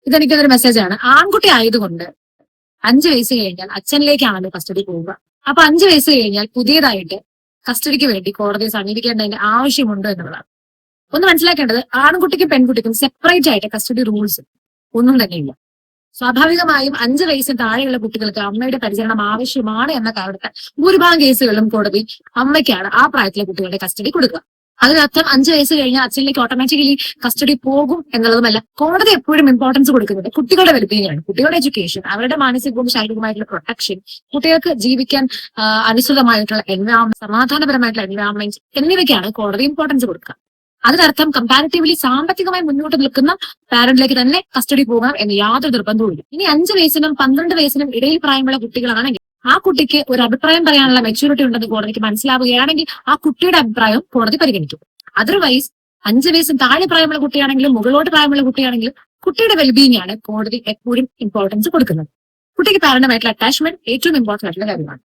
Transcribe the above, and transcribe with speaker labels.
Speaker 1: ഇതെനിക്കൊരു മെസ്സേജാണ്. ആൺകുട്ടി ആയതുകൊണ്ട് 5 വയസ്സ് കഴിഞ്ഞാൽ അച്ഛനിലേക്കാണല്ലോ കസ്റ്റഡി പോവുക. അപ്പൊ 5 വയസ്സ് കഴിഞ്ഞാൽ പുതിയതായിട്ട് കസ്റ്റഡിക്ക് വേണ്ടി കോടതിയെ സമീപിക്കേണ്ടതിന്റെ ആവശ്യമുണ്ടോ എന്നുള്ളതാണ്. ഒന്ന് മനസ്സിലാക്കേണ്ടത്, ആൺകുട്ടിക്കും പെൺകുട്ടിക്കും സെപ്പറേറ്റ് ആയിട്ട് കസ്റ്റഡി റൂൾസ് ഒന്നും തന്നെയില്ല. സ്വാഭാവികമായും 5 വയസ്സിന് താഴെയുള്ള കുട്ടികൾക്ക് അമ്മയുടെ പരിചരണം ആവശ്യമാണ് എന്ന കാരണത്താൽ ഭൂരിഭാഗം കേസുകളിലും കോടതി അമ്മയ്ക്കാണ് ആ പ്രായത്തിലെ കുട്ടികളുടെ കസ്റ്റഡി കൊടുക്കുക. അതിനർത്ഥം 5 വയസ്സ് കഴിഞ്ഞാൽ അച്ഛനിലേക്ക് ഓട്ടോമാറ്റിക്കലി കസ്റ്റഡി പോകും എന്നുള്ളതുമല്ല. കോടതി എപ്പോഴും ഇമ്പോർട്ടൻസ് കൊടുക്കുന്നത് കുട്ടികളുടെ വെൽബീയിങ്, കുട്ടികളുടെ എഡ്യൂക്കേഷൻ, അവരുടെ മാനസികവും ശാരീരികമായിട്ടുള്ള പ്രൊട്ടക്ഷൻ, കുട്ടികൾക്ക് ജീവിക്കാൻ അനുസൃതമായിട്ടുള്ള എൻവയോൺമെന്റ്, സമാധാനപരമായിട്ടുള്ള എൻവയോൺമെന്റ് എന്നിവയ്ക്കാണ് കോടതി ഇമ്പോർട്ടൻസ് കൊടുക്കുക. അതിനർത്ഥം കമ്പാരിറ്റീവ്ലി സാമ്പത്തികമായി മുന്നോട്ട് നിൽക്കുന്ന പാരന്റിലേക്ക് തന്നെ കസ്റ്റഡി പോകാം എന്ന് യാതൊരു നിർബന്ധവുമില്ല. ഇനി 5 വയസ്സിനും 12 വയസ്സിനും ഇടയിൽ പ്രായമുള്ള കുട്ടികളാണെങ്കിൽ ആ കുട്ടിക്ക് ഒരു അഭിപ്രായം പറയാനുള്ള മെച്യൂരിറ്റി ഉണ്ടെന്ന് കോടതിക്ക് മനസ്സിലാവുകയാണെങ്കിൽ ആ കുട്ടിയുടെ അഭിപ്രായം കോടതി പരിഗണിക്കും. അതർവൈസ് 5 വയസ്സിന് താഴെ പ്രായമുള്ള കുട്ടിയാണെങ്കിലും മുകളോട്ട് പ്രായമുള്ള കുട്ടിയാണെങ്കിലും കുട്ടിയുടെ വെൽബീയിങ് ആണ് കോടതി എപ്പോഴും ഇമ്പോർട്ടൻസ് കൊടുക്കുന്നത്. കുട്ടിക്ക് പാരന്റുമായിട്ടുള്ള അറ്റാച്ച്മെന്റ് ഏറ്റവും ഇമ്പോർട്ടന്റ് ആയിട്ടുള്ള കാര്യമാണ്.